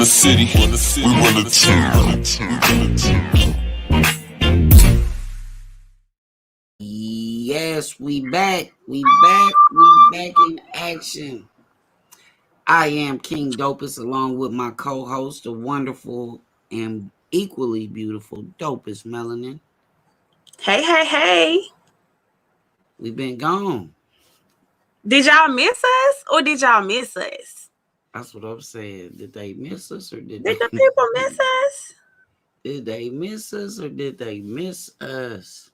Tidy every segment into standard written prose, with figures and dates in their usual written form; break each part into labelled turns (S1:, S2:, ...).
S1: the city, we run the town.
S2: Yes, we back in action. I am King Dopest, along with my co-host, the wonderful and equally beautiful Dopest Melanin.
S3: Hey.
S2: We've been gone.
S3: Did y'all miss us or did y'all miss us?
S2: That's what I'm saying. Did they miss us or did
S3: the people miss us?
S2: Did they miss us or did they miss us?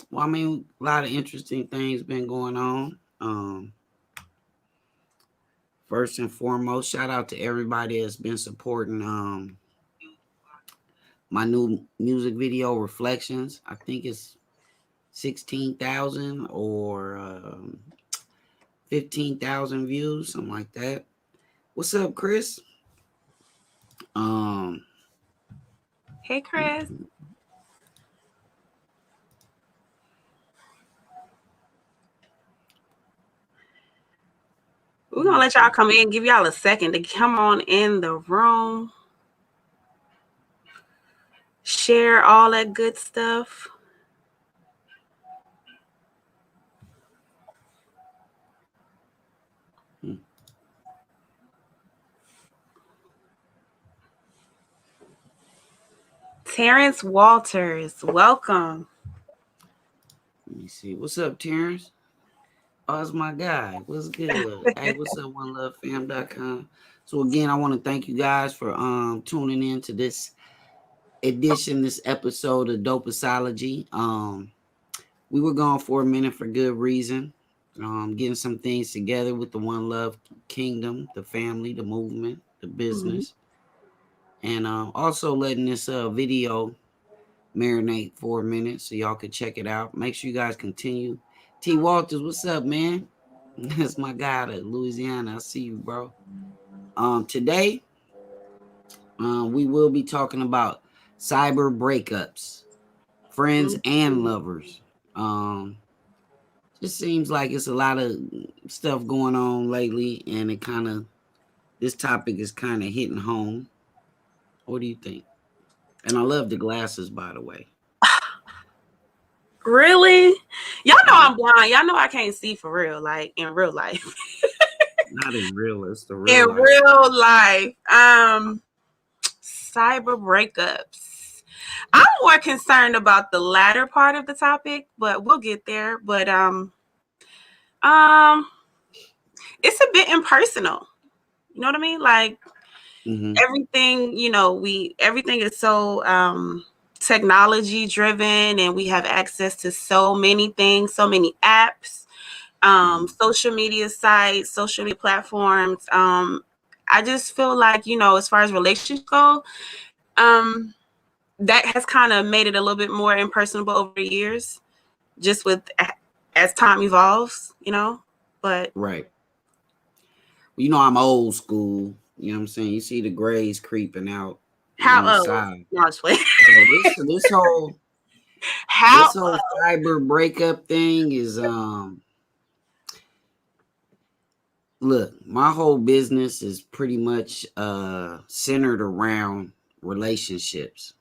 S2: Well, I mean, a lot of interesting things been going on. First and foremost, shout out to everybody that's been supporting my new music video, Reflections. I think it's 16,000 or 15,000 views, something like that. What's up, Chris?
S3: Hey, Chris. We're gonna let y'all come in, give y'all a second to come on in the room, share all that good stuff. Terrence Walters, welcome.
S2: Let me see. What's up, Terrence? Oh, that's my guy. What's good? Hey, what's up, OneLoveFam.com. So again, I want to thank you guys for tuning in to this episode of Dopestology. We were gone for a minute for good reason. Getting some things together with the One Love Kingdom, the family, the movement, the business. And also letting this video marinate for a minute so y'all can check it out. Make sure you guys continue. T. Walters, what's up, man? That's my guy out of Louisiana. I see you, bro. Today, we will be talking about cyber breakups, friends and lovers. Just seems like it's a lot of stuff going on lately, and this topic is kind of hitting home. What do you think? And I love the glasses, by the way.
S3: Really? Y'all know I'm blind. Y'all know I can't see for real, like in real life.
S2: Not in real, it's the real life.
S3: Real life. Cyber breakups. I'm more concerned about the latter part of the topic, but we'll get there. But it's a bit impersonal. You know what I mean? Like everything, everything is so technology driven, and we have access to so many things, so many apps, social media sites, social media platforms. I just feel like, as far as relationships go, that has kind of made it a little bit more impersonable over the years, just as time evolves, but
S2: right. I'm old school. You know what I'm saying? You see the grays creeping out.
S3: How old? No,
S2: so this whole cyber breakup thing is look, my whole business is pretty much centered around relationships.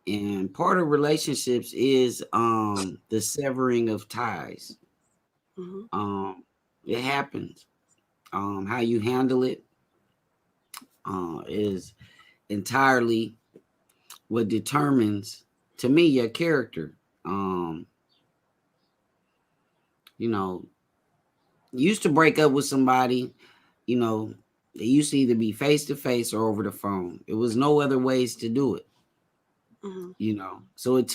S2: And part of relationships is the severing of ties. It happens. How you handle it is entirely what determines, to me, your character. Used to break up with somebody, they used to either be face to face or over the phone. It was no other ways to do it. So it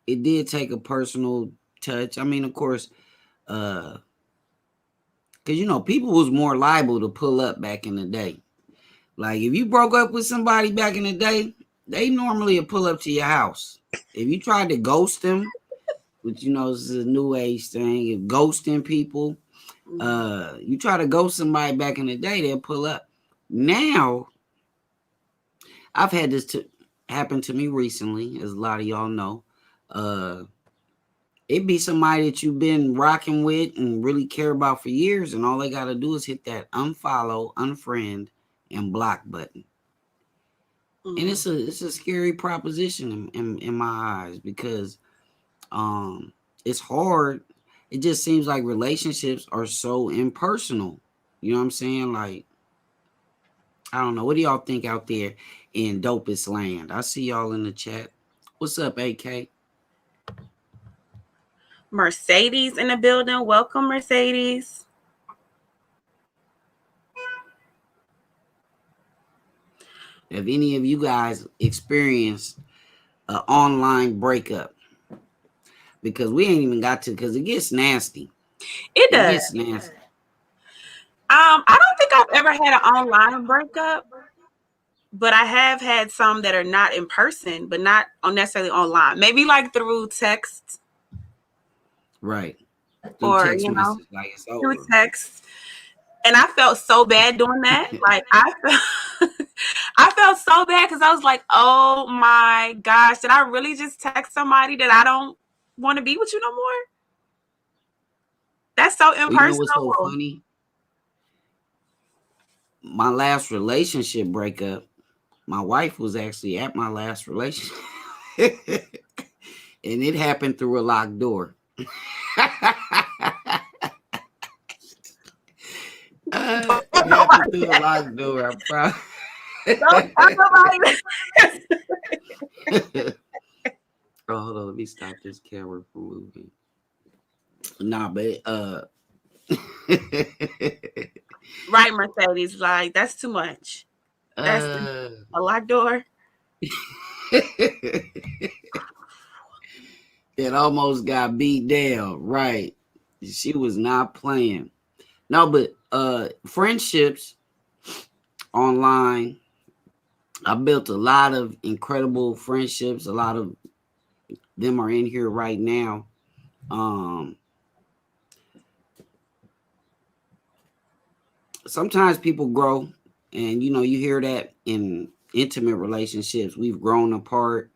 S2: did take a personal touch. I mean, of course, because people was more liable to pull up back in the day. Like if you broke up with somebody back in the day, they normally would pull up to your house. If you tried to ghost them, which is a new age thing, if ghosting people, you try to ghost somebody back in the day, they'll pull up. Now, I've had this happen to me recently, as a lot of y'all know. It'd be somebody that you've been rocking with and really care about for years, and all they got to do is hit that unfollow, unfriend, and block button.
S3: Mm-hmm.
S2: And it's a scary proposition in my eyes, because it's hard. It just seems like relationships are so impersonal. You know what I'm saying? Like, I don't know. What do y'all think out there in Dopest land? I see y'all in the chat. What's up, AK?
S3: Mercedes in the building. Welcome, Mercedes.
S2: Have any of you guys experienced an online breakup? Because we ain't even got to, because it gets nasty.
S3: It does.
S2: Gets nasty.
S3: I don't think I've ever had an online breakup, but I have had some that are not in person, but not necessarily online. Maybe like through text.
S2: Right. Through
S3: Or,
S2: text message, like it's over.
S3: through text. And I felt so bad doing that. Like I felt so bad because I was like, oh my gosh, did I really just text somebody that I don't want to be with you no more? That's so impersonal.
S2: You know what's so funny? My last relationship breakup, my wife was actually at my last relationship. And it happened through a locked door. It happened through a locked door. I'm proud. Oh, hold on, let me stop this camera from moving. Nah, but
S3: right, Mercedes, like that's too much. That's a locked door.
S2: It almost got beat down, right? She was not playing. No, but friendships online, I built a lot of incredible friendships. A lot of them are in here right now. Sometimes people grow, and you hear that in intimate relationships. We've grown apart.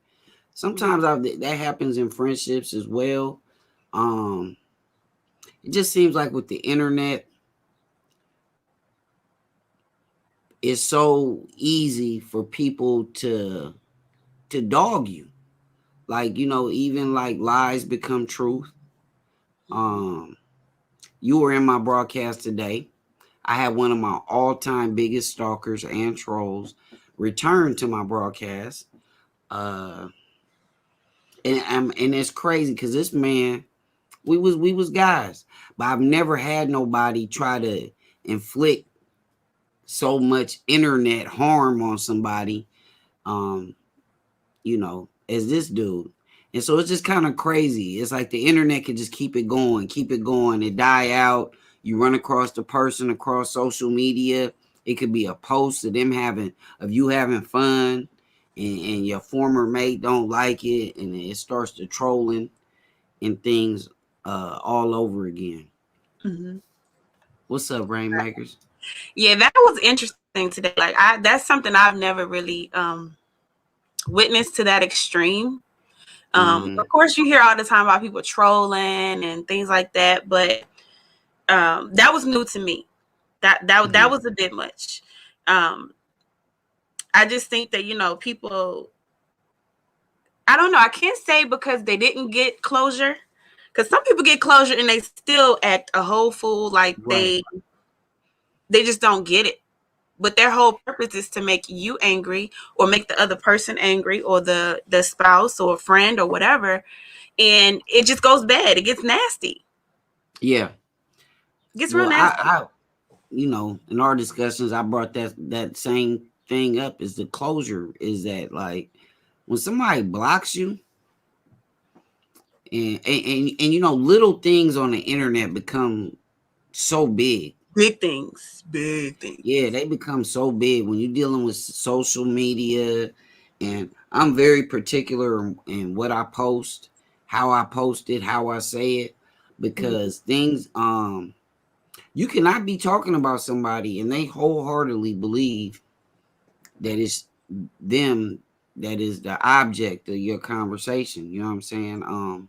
S2: Sometimes that happens in friendships as well. It just seems like with the internet, it's so easy for people to dog you. Like, even like lies become truth. You were in my broadcast today. I had one of my all-time biggest stalkers and trolls return to my broadcast. And it's crazy because this man, we was guys, but I've never had nobody try to inflict so much internet harm on somebody, as this dude. And so it's just kind of crazy. It's like the internet can just keep it going, it die out. You run across the person across social media. It could be a post of you having fun, and your former mate don't like it, and it starts to trolling and things all over again.
S3: Mm-hmm.
S2: What's up, Rainmakers?
S3: Yeah, that was interesting today. Like that's something I've never really witnessed to that extreme. Of course, you hear all the time about people trolling and things like that, but that was new to me. That was a bit much. I just think that people. I don't know. I can't say because they didn't get closure, because some people get closure and they still act a whole fool, like
S2: Right.
S3: they just don't get it. But their whole purpose is to make you angry or make the other person angry, or the spouse or friend or whatever. And it just goes bad. It gets nasty.
S2: Yeah.
S3: It gets real nasty.
S2: I in our discussions, I brought that same thing up. Is the closure is that, like, when somebody blocks you, and little things on the internet become so big.
S3: Big things.
S2: Yeah, they become so big when you're dealing with social media. And I'm very particular in what I post, how I post it, how I say it, because things you cannot be talking about somebody and they wholeheartedly believe that it's them that is the object of your conversation. You know what I'm saying?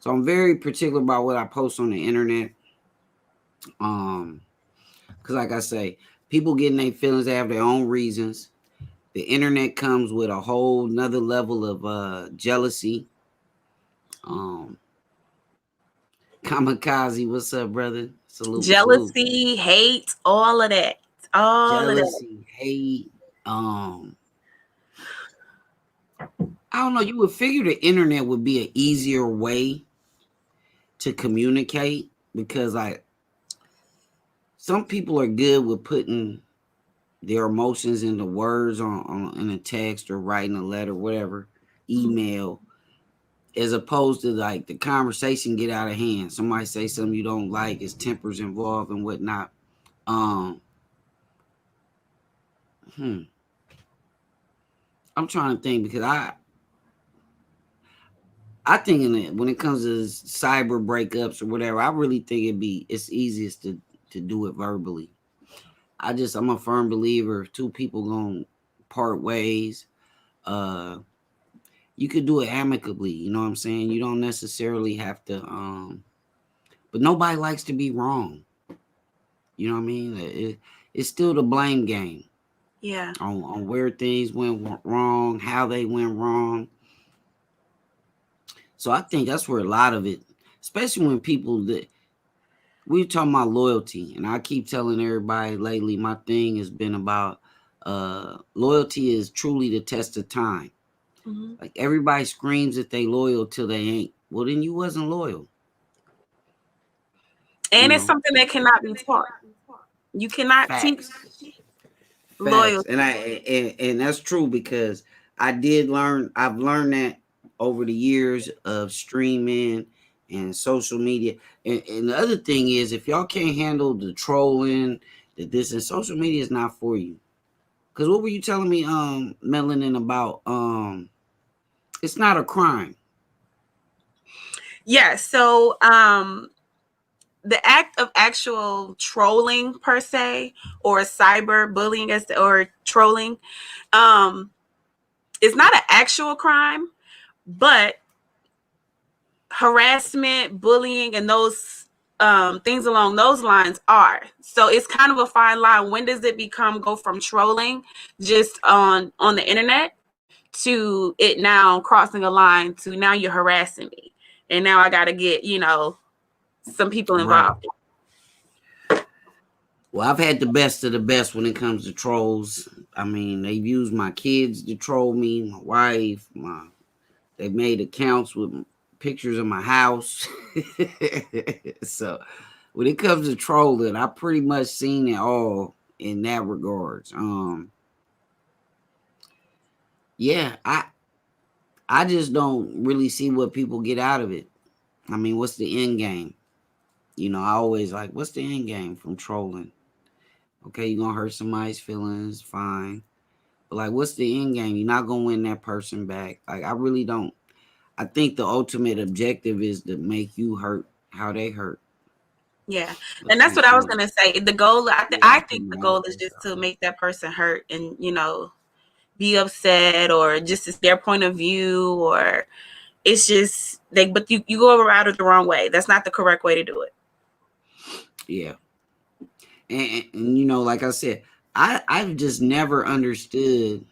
S2: So I'm very particular about what I post on the internet. Because like I say, People getting their feelings, they have their own reasons. The internet comes with a whole nother level of jealousy. Kamikaze, what's up, brother? Salute, salute.
S3: Jealousy, hate, all of that. All of that.
S2: Jealousy, hate. I don't know. You would figure the internet would be an easier way to communicate because, like, some people are good with putting their emotions into words on in a text or writing a letter, whatever, email, as opposed to like the conversation get out of hand. Somebody say something you don't like, it's tempers involved and whatnot. I'm trying to think because I think when it comes to cyber breakups or whatever, I really think it's easiest to do it verbally. I'm a firm believer if two people gonna part ways, you could do it amicably, you know what I'm saying? You don't necessarily have to but nobody likes to be wrong. You know what I mean? It's still the blame game.
S3: Yeah.
S2: On where things went wrong, how they went wrong. So I think that's where a lot of it, especially when people that we're talking about loyalty, and I keep telling everybody lately, my thing has been about loyalty is truly the test of time. Like everybody screams that they loyal till they ain't. Well, then you wasn't loyal.
S3: And it's something that cannot be taught. You cannot teach loyalty.
S2: And that's true because I've learned that over the years of streaming and social media. And the other thing is if y'all can't handle the trolling, this and social media is not for you. Because what were you telling me, Melanin, about it's not a crime.
S3: Yeah, so the act of actual trolling per se, or cyber bullying or trolling, is not an actual crime, but harassment, bullying, and those things along those lines are. So it's kind of a fine line. When does it go from trolling just on the internet to it now crossing a line to now you're harassing me, and now I got to get some people involved.
S2: Right. Well, I've had the best of the best when it comes to trolls. I mean, they've used my kids to troll me, my wife, they've made accounts with pictures of my house. So when it comes to trolling, I pretty much seen it all in that regards. Yeah, I just don't really see what people get out of it. I mean, what's the end game? You know, I always like, what's the end game from trolling? Okay, you're gonna hurt somebody's feelings, fine. But like, what's the end game? You're not gonna win that person back. Like, I really don't. I think the ultimate objective is to make you hurt how they hurt.
S3: Yeah, and that's what I was gonna say. The goal, I think the goal is just to make that person hurt and be upset, or just it's their point of view, or it's just but you go about it the wrong way. That's not the correct way to do it.
S2: Yeah. And like I said, I've just never understood.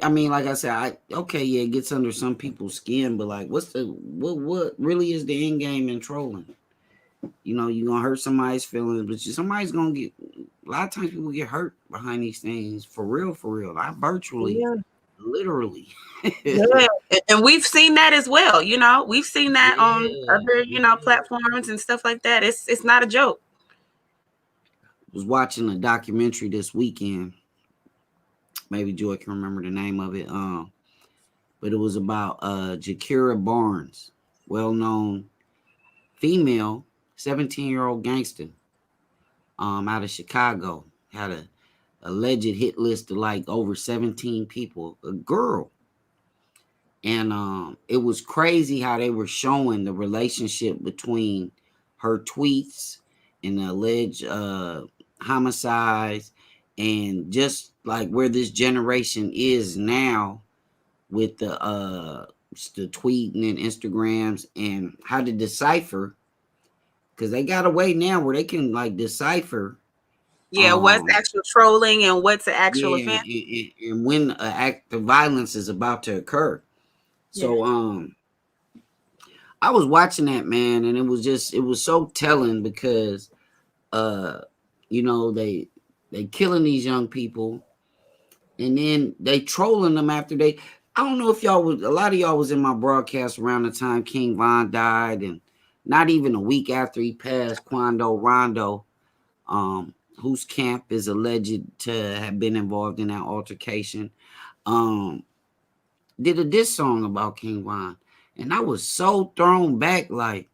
S2: I mean, like I said, it gets under some people's skin, but like, what really is the end game in trolling? You're gonna hurt somebody's feelings, but somebody's gonna get. A lot of times, people get hurt behind these things for real, not virtually, literally.
S3: Yeah, and we've seen that as well. We've seen that on other platforms and stuff like that. It's not a joke.
S2: Was watching a documentary this weekend. Maybe Joy can remember the name of it. But it was about Jakira Barnes, well-known female 17-year-old gangster out of Chicago. Had a alleged hit list of like over 17 people, a girl. And it was crazy how they were showing the relationship between her tweets and the alleged homicides, and just like where this generation is now with the tweeting and Instagrams, and how to decipher, because they got a way now where they can like decipher
S3: Yeah, what's actual trolling and what's the actual
S2: yeah,
S3: offense?
S2: and when an act of violence is about to occur. So I was watching that, man, and it was so telling because you know, they killing these young people, and then they trolling them after they. I don't know if y'all was, a lot of y'all was in my broadcast around the time King Von died, and not even a week after he passed, Quando Rondo, whose camp is alleged to have been involved in that altercation, did a diss song about King Von. And I was so thrown back, like,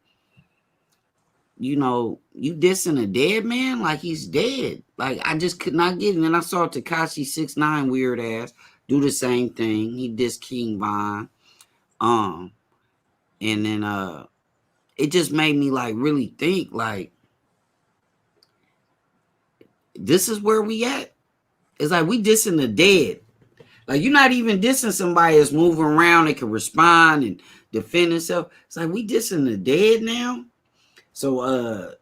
S2: you know, you dissing a dead man like he's dead. Like, I just could not get it. And then I saw Tekashi 6ix9ine weird ass do the same thing. He dissed King Von. And then it just made me like really think, like, this is where we at. It's like we dissing the dead. Like, you're not even dissing somebody that's moving around and can respond and defend himself. It's like we dissing the dead now. So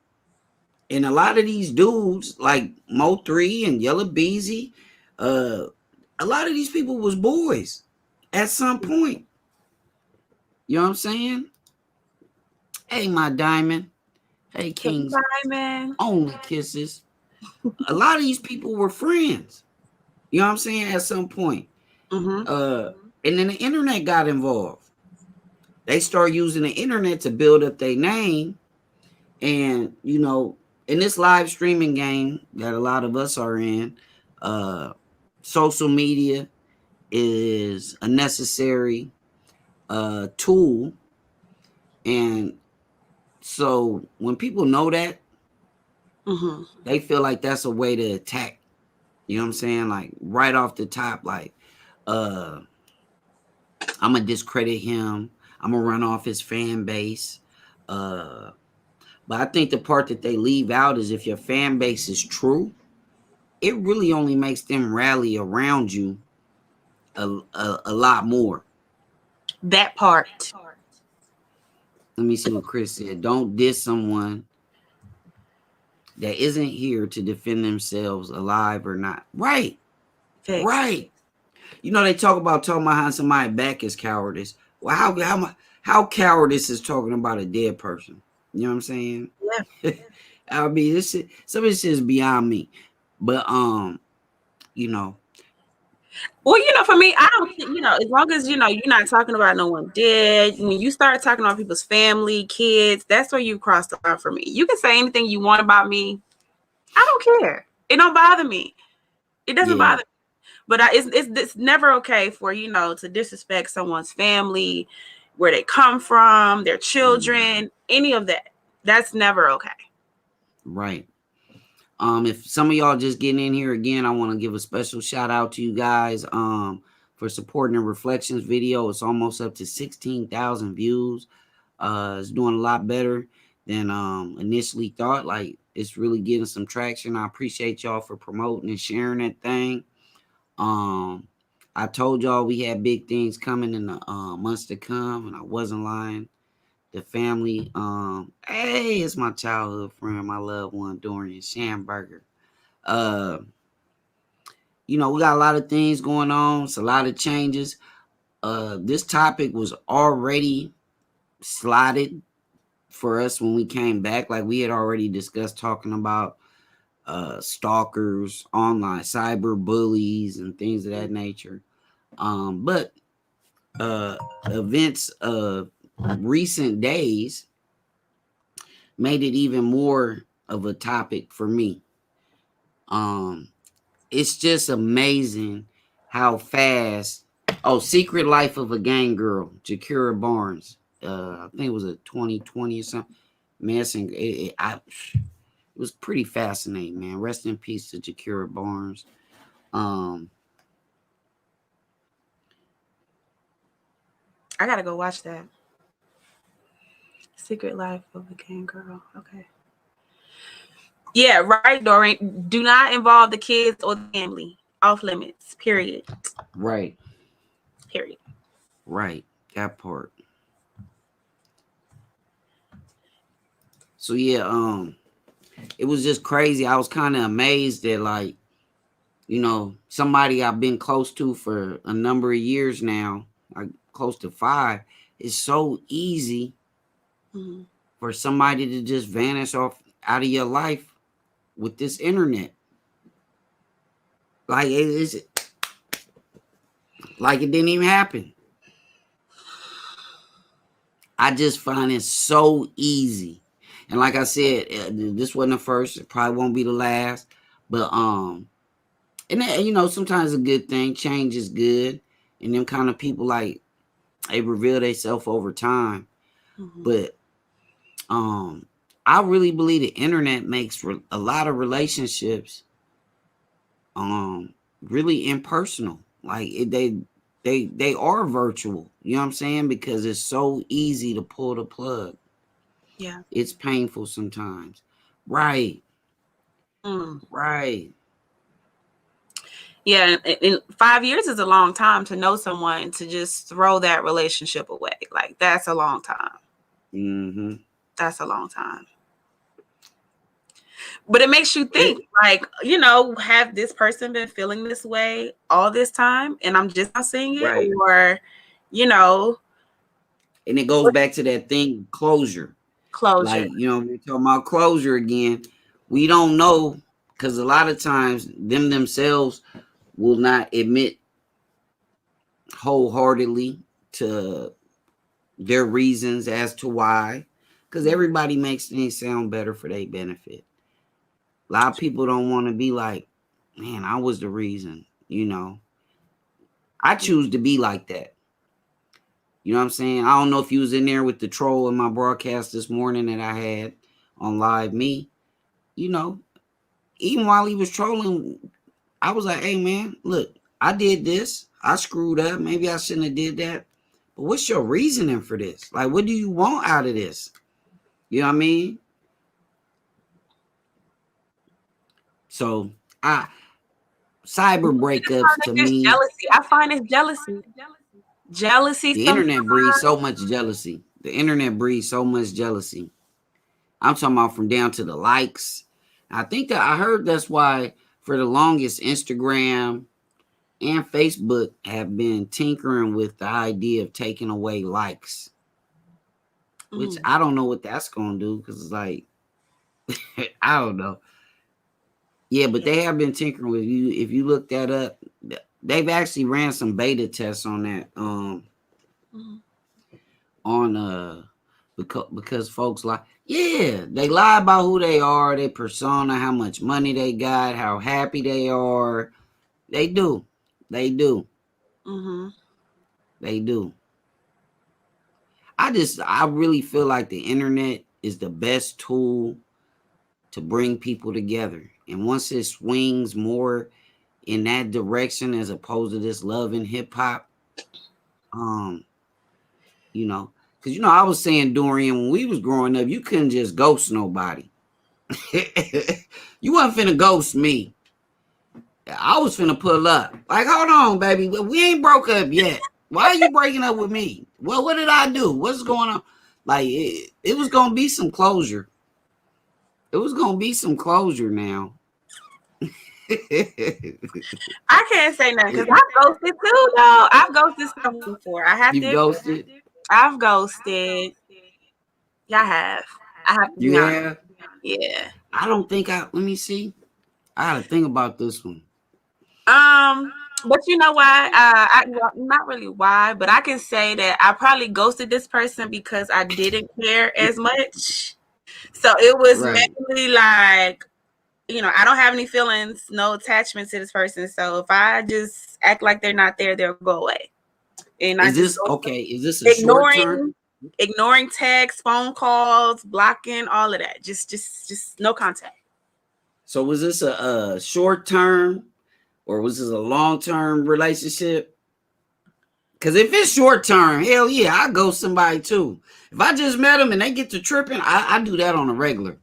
S2: and a lot of these dudes like Mo3 and Yellow Beezy, a lot of these people was boys at some point. You know what I'm saying? Hey, my diamond. Hey, Kings.
S3: Diamond.
S2: Only kisses. A lot of these people were friends. You know what I'm saying? At some point. And then the internet got involved. They start using the internet to build up their name. And, you know, in this live streaming game that a lot of us are in, social media is a necessary tool. And so when people know that, they feel like that's a way to attack. You know what I'm saying? Like right off the top, like, I'm gonna discredit him. I'm gonna run off his fan base. But I think the part that they leave out is if your fan base is true, it really only makes them rally around you a lot more.
S3: That part.
S2: Let me see what Chris said. Don't diss someone that isn't here to defend themselves, alive or not. Right.
S3: Fixed.
S2: Right. You know, they talk about talking behind somebody's back is cowardice. Well, how cowardice is talking about a dead person? You know what I'm saying?
S3: Yeah.
S2: I mean, this shit, some of this shit is beyond me. But you know.
S3: Well, you know, for me, I don't, you know, as long as, you know, you're not talking about no one dead, when you start talking about people's family, kids, that's where you cross the line for me. You can say anything you want about me. I don't care. It don't bother me. It doesn't bother me. But it's never okay for, you know, to disrespect someone's family, where they come from, their children, any of that. That's never okay.
S2: Right. If some of y'all just getting in here again, I want to give a special shout out to you guys for supporting the Reflections video. It's almost up to 16,000 views. It's doing a lot better than initially thought. Like, it's really getting some traction. I appreciate y'all for promoting and sharing that thing. I told y'all we had big things coming in the months to come, and I wasn't lying. The family, hey, it's my childhood friend, my loved one, Dorian Schamberger. You know, we got a lot of things going on. It's a lot of changes. This topic was already slotted for us when we came back. Like, we had already discussed talking about stalkers, online cyber bullies, and things of that nature. But events of recent days made it even more of a topic for me. It's just amazing how fast. Oh, Secret Life of a Gang Girl, Jakira Barnes. I think it was a 2020 or something. Messing, it was pretty fascinating, man. Rest in peace to Jakira Barnes.
S3: I gotta go watch that. Secret Life of a Gang Girl. Okay. Yeah, right, Doreen. Do not involve the kids or the family. Off limits. Period.
S2: Right.
S3: Period.
S2: Right. That part. So yeah, it was just crazy. I was kind of amazed that, like, somebody I've been close to for a number of years now, like close to 5, it's so easy for somebody to just vanish off out of your life with this internet. Like it's like it didn't even happen. I just find it so easy. And like I said, this wasn't the first, it probably won't be the last. But and that, sometimes a good thing, change is good. And them kind of people, like, they reveal themselves over time. But I really believe the internet makes a lot of relationships really impersonal. Like they are virtual. You know what I'm saying? Because it's so easy to pull the plug.
S3: Yeah.
S2: It's painful sometimes. Right. Right.
S3: Yeah, and 5 years is a long time to know someone, to just throw that relationship away. Like, that's a long time. That's a long time. But it makes you think, like, have this person been feeling this way all this time and I'm just not seeing it?
S2: Right.
S3: Or,
S2: And it goes back to that thing, closure. Like, we're talking about closure again. We don't know, because a lot of times themselves will not admit wholeheartedly to their reasons as to why, because everybody makes things sound better for their benefit. A lot of people don't want to be like, man, I was the reason. I choose to be like that. You know what I'm saying? I don't know if you was in there with the troll in my broadcast this morning that I had on Live Me. Even while he was trolling, I was like, hey, man, look, I did this. I screwed up. Maybe I shouldn't have did that. But what's your reasoning for this? Like, what do you want out of this? You know what I mean? So, cyber breakups to me.
S3: Jealousy. I find it's jealousy. Jealousy.
S2: The internet breeds so much jealousy. I'm talking about from down to the likes. I think that I heard that's why for the longest Instagram and Facebook have been tinkering with the idea of taking away likes. Which I don't know what that's going to do, because it's like, I don't know. Yeah, but they have been tinkering with you. If you look that up, they've actually ran some beta tests on that. Because folks lie. Yeah, they lie about who they are, their persona, how much money they got, how happy they are. They do. They do. They do. I really feel like the internet is the best tool to bring people together. And once it swings more in that direction as opposed to this love and hip hop, because I was saying, Dorian, when we was growing up, you couldn't just ghost nobody. You wasn't finna ghost me. I was finna pull up. Like, hold on, baby, we ain't broke up yet. Why are you breaking up with me? Well, what did I do? What's going on? Like, it was gonna be some closure. It was gonna be some closure now.
S3: I can't say nothing because I've ghosted too, though. I've ghosted someone before. I have
S2: You ghosted?
S3: I've ghosted. Yeah, I have. I have to be honest. Yeah.
S2: I don't think let me see. I gotta think about this one.
S3: But you know why? Not really why, but I can say that I probably ghosted this person because I didn't care as much. So it was mainly like, I don't have any feelings, no attachment to this person. So if I just act like they're not there, they'll go away. And
S2: Is this a short term?
S3: Ignoring texts, phone calls, blocking, all of that. Just no contact.
S2: So was this a short term, or was this a long term relationship? Because if it's short term, hell yeah, I go somebody too. If I just met them and they get to tripping, I do that on a regular.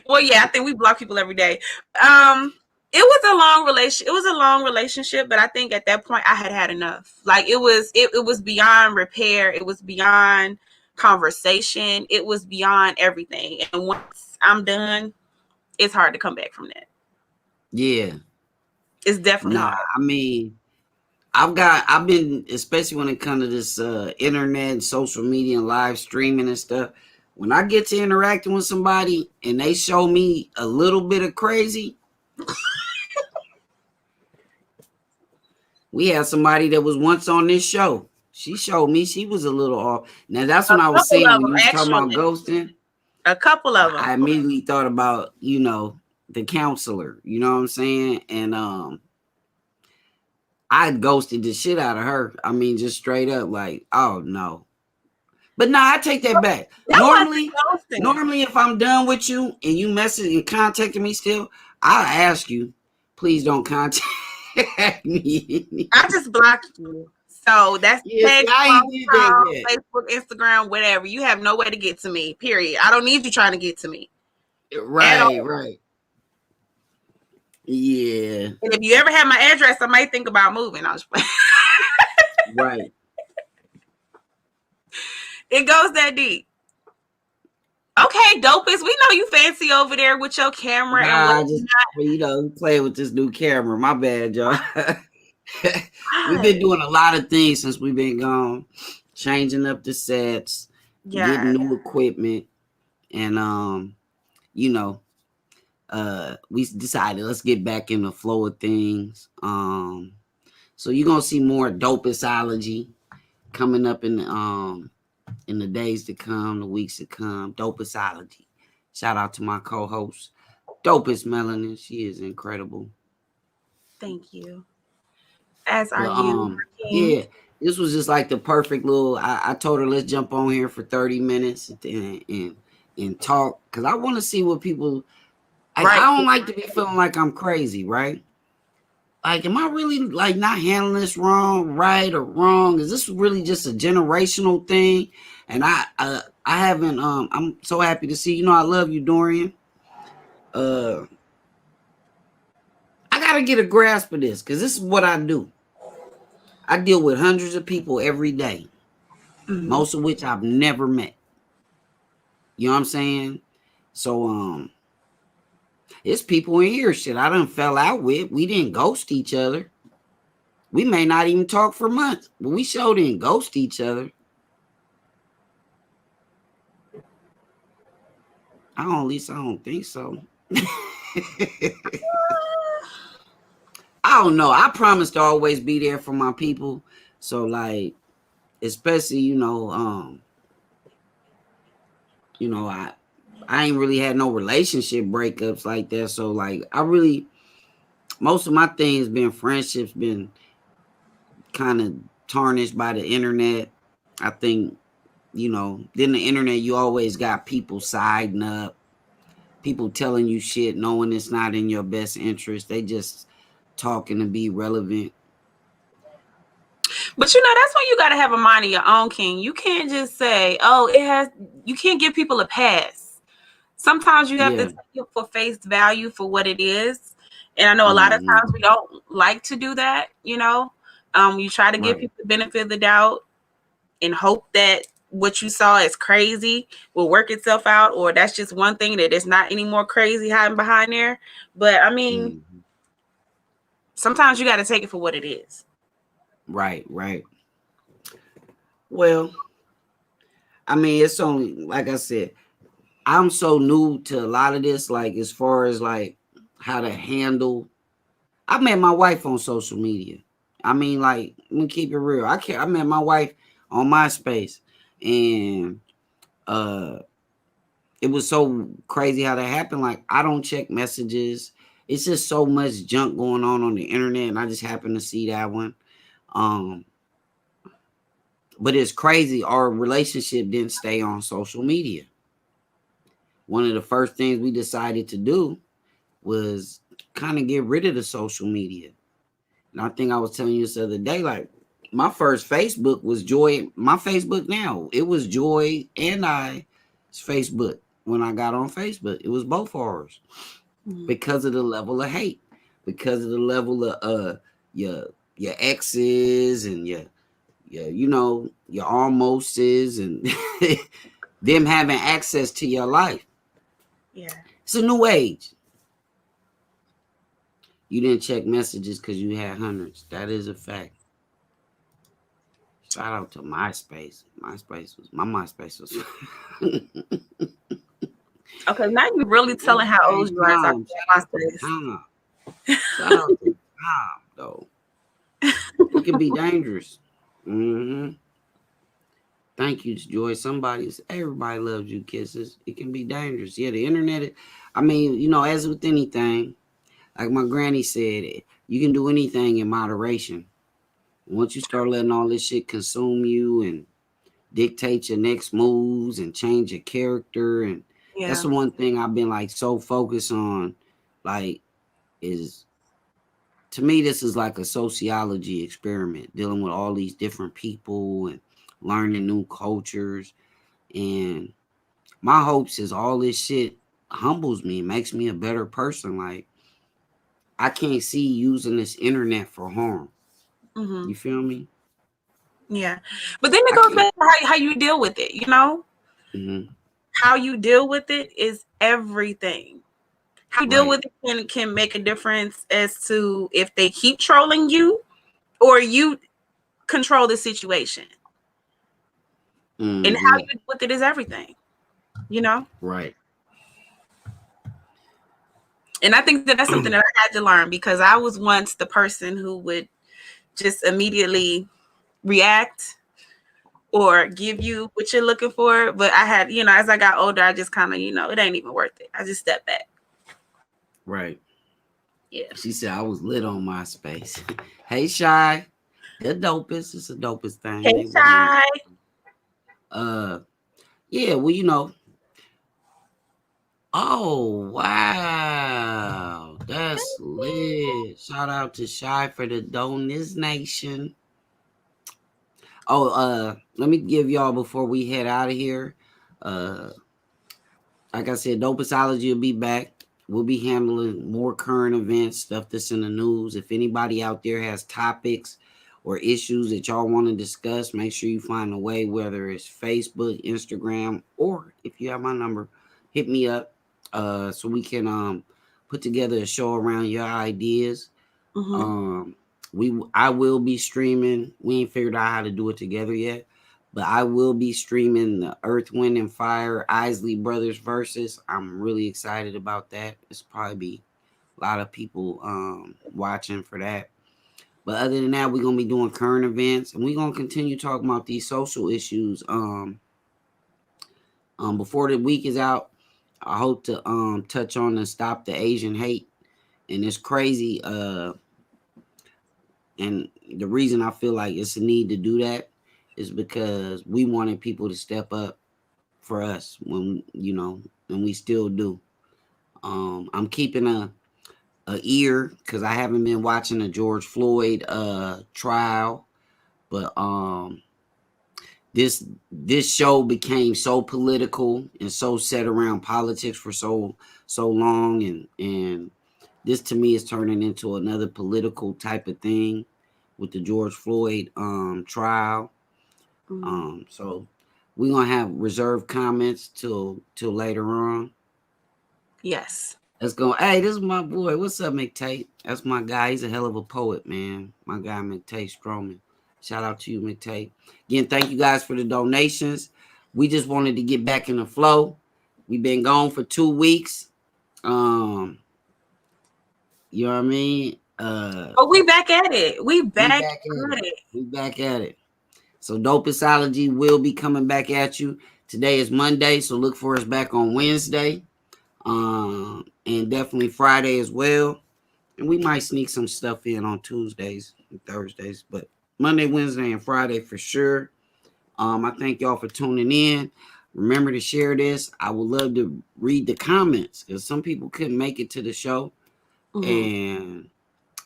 S3: Well, yeah, I think we block people every day. It was a long relation. It was a long relationship, but I think at that point I had enough. Like it was beyond repair. It was beyond conversation. It was beyond everything. And once I'm done, it's hard to come back from that.
S2: Yeah.
S3: It's definitely hard.
S2: I mean, I've been, especially when it comes to this internet, social media, and live streaming and stuff. When I get to interacting with somebody and they show me a little bit of crazy, we had somebody that was once on this show. She showed me she was a little off. Now that's when I was saying when you was talking about ghosting.
S3: A couple of them.
S2: I immediately thought about, the counselor. You know what I'm saying? And I ghosted the shit out of her. I mean, just straight up, like, oh no. But nah, I take that back. Normally, if I'm done with you and you message and contacting me still, I'll ask you, please don't contact me.
S3: I just blocked you. So that's Facebook, Instagram, whatever. You have no way to get to me, period. I don't need you trying to get to me.
S2: Right. Yeah.
S3: And if you ever have my address, I might think about moving. I was
S2: right.
S3: It goes that deep. Okay, Dopest. We know you fancy over there with your camera and
S2: just play with this new camera. My bad, y'all. We've been doing a lot of things since we've been gone, changing up the sets, getting new equipment, and we decided let's get back in the flow of things. So you're gonna see more Dopestology coming up in the days to come, the weeks to come. Dopestology. Shout out to my co-host, Dopest Melanin. She is incredible.
S3: Thank you. As are you.
S2: Yeah, this was just like the perfect little. I told her let's jump on here for 30 minutes and talk, because I want to see what people. I don't like to be feeling like I'm crazy, right? Like, am I really like not handling this right or wrong? Is this really just a generational thing? And I haven't. I'm so happy to see. I love you, Dorian. I gotta get a grasp of this, because this is what I do. I deal with hundreds of people every day, most of which I've never met. You know what I'm saying? So it's people in here shit I done fell out with. We didn't ghost each other. We may not even talk for months, but we sure didn't ghost each other. At least I don't think so. I don't know. I promise to always be there for my people. So like, especially, I ain't really had no relationship breakups like that. So like, most of my things been friendships been kind of tarnished by the internet. I think, then the internet, you always got people siding up, people telling you shit, knowing it's not in your best interest. They just talking to be relevant.
S3: But that's when you got to have a mind of your own, King. You can't just say, you can't give people a pass. Sometimes you have to take it for face value for what it is. And I know a lot of times we don't like to do that, you try to give people the benefit of the doubt and hope that what you saw is crazy will work itself out, or that's just one thing that is not any more crazy hiding behind there. But I mean, sometimes you got to take it for what it is.
S2: Right. Well, I mean, it's only, like I said, I'm so new to a lot of this, like as far as like how to handle. I met my wife on social media. I mean, like, let me keep it real. I met my wife on MySpace, and it was so crazy how that happened. Like, I don't check messages. It's just so much junk going on the internet, and I just happened to see that one. But it's crazy. Our relationship didn't stay on social media. One of the first things we decided to do was kind of get rid of the social media. And I think I was telling you this the other day, like, my first Facebook was Joy. My Facebook now, it was Joy and I's Facebook when I got on Facebook. It was both ours because of the level of hate, because of the level of your exes and your you know, your almost is and them having access to your life.
S3: Yeah.
S2: It's a new age. You didn't check messages because you had hundreds. That is a fact. Shout out to MySpace. My MySpace was
S3: Okay, now you're really telling how old you are.
S2: Tom. Shout out to Tom. Shout out to Tom, though. It can be dangerous. Mm-hmm. Thank you, Joy. Everybody loves you, kisses. It can be dangerous. Yeah, the internet. I mean, you know, as with anything, like my granny said, you can do anything in moderation. Once you start letting all this shit consume you and dictate your next moves and change your character, and that's the one thing I've been like so focused on, like, is to me this is like a sociology experiment, dealing with all these different people and learning new cultures. And my hopes is all this shit humbles me, makes me a better person. Like, I can't see using this internet for harm.
S3: Mm-hmm.
S2: You feel me?
S3: Yeah. But then it goes back to how you deal with it, you know?
S2: Mm-hmm.
S3: How you deal with it is everything. How you deal with it can make a difference as to if they keep trolling you or you control the situation. Mm-hmm. And how you deal with it is everything, you know?
S2: Right.
S3: And I think that's something that I had to learn, because I was once the person who would just immediately react or give you what you're looking for. But I had, you know, as I got older, I just kind of, you know, it ain't even worth it. I just stepped back.
S2: Right.
S3: Yeah.
S2: She said I was lit on MySpace. Hey, Shy. The dopest. It's the dopest thing.
S3: Hey, Shy.
S2: Yeah, well, you know. Oh, wow. That's lit. Shout out to Shy for the donation. Oh, let me give y'all before we head out of here. Like I said, Dopestology will be back. We'll be handling more current events, stuff that's in the news. If anybody out there has topics or issues that y'all want to discuss, make sure you find a way, whether it's Facebook, Instagram, or if you have my number, hit me up so we can put together a show around your ideas. Mm-hmm. I will be streaming. We ain't figured out how to do it together yet, but I will be streaming the Earth, Wind, and Fire Isley Brothers versus. I'm really excited about that. It's probably be a lot of people watching for that. But other than that, we're gonna be doing current events, and we're gonna continue talking about these social issues. Before the week is out, I hope to touch on and stop the Asian hate. And it's crazy. And the reason I feel like it's a need to do that is because we wanted people to step up for us when, you know, and we still do. I'm keeping a ear because I haven't been watching the George Floyd trial, but this show became so political and so set around politics for so long, and this to me is turning into another political type of thing with the George Floyd trial. Mm-hmm. So we're gonna have reserved comments till later on.
S3: Yes.
S2: Let's go. Hey, this is my boy. What's up, McTate? That's my guy. He's a hell of a poet, man. My guy, McTate Stroman. Shout out to you, McTate. Again, thank you guys for the donations. We just wanted to get back in the flow. We've been gone for 2 weeks. You know what I mean?
S3: But we back at it. We back at it.
S2: We back at it. So Dopestology will be coming back at you. Today is Monday, so look for us back on Wednesday. And definitely Friday as well. And we might sneak some stuff in on Tuesdays and Thursdays, but Monday, Wednesday, and Friday for sure. I thank y'all for tuning in. Remember to share this. I would love to read the comments because some people couldn't make it to the show. Mm-hmm. And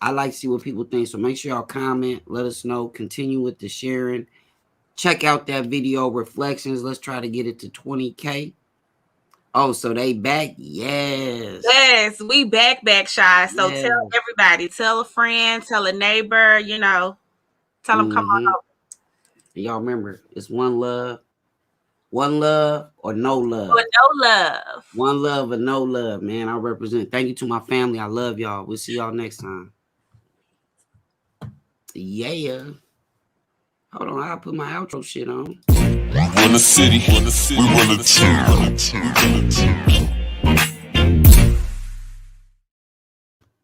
S2: I like to see what people think. So make sure y'all comment. Let us know. Continue with the sharing. Check out that video reflections. Let's try to get it to 20K. Oh, so they back? Yes.
S3: Yes, we back, Shy. So tell everybody, tell a friend, tell a neighbor, you know, tell them come on over.
S2: And y'all remember, it's one love or no love.
S3: Or no love.
S2: One love or no love, man. I represent. Thank you to my family. I love y'all. We'll see y'all next time. Yeah. Hold on, I'll put my outro shit on.
S1: We run the city. We run the team.